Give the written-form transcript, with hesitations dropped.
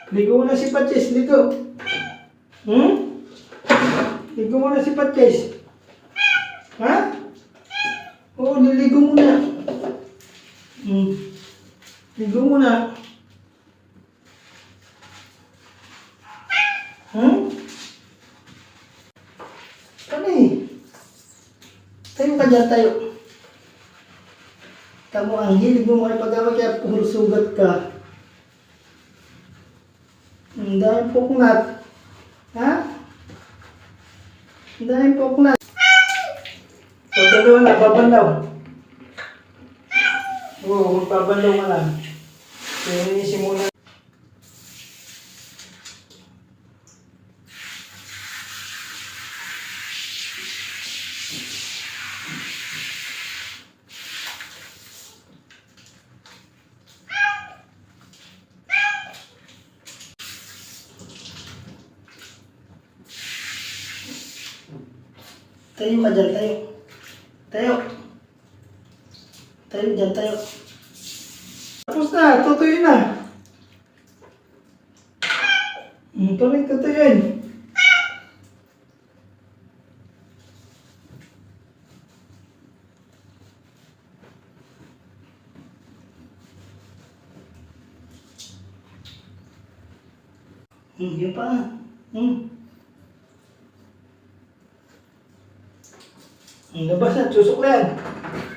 Ligo mo na si Patches, ligo. Ligo mo na si Patches. Ha? Oo, niligo mo na. Ligo mo na. Ano eh? Tayo ka dyan, tayo. Tamo ang hilig mo mga pag-away kaya puro sugat ka. Ang dahil poknat. Ha? Ang dahil poknat. So, dalawa na, babandaw. Oo, magbabandaw ka lang. So, inisin mo na. Tayo ka dyan, tayo. Tayo. Tayo dyan, tayo. Tapos na, tutuyin na. Tuloy tutuyin. Yun pa. Labas na, susok na yan.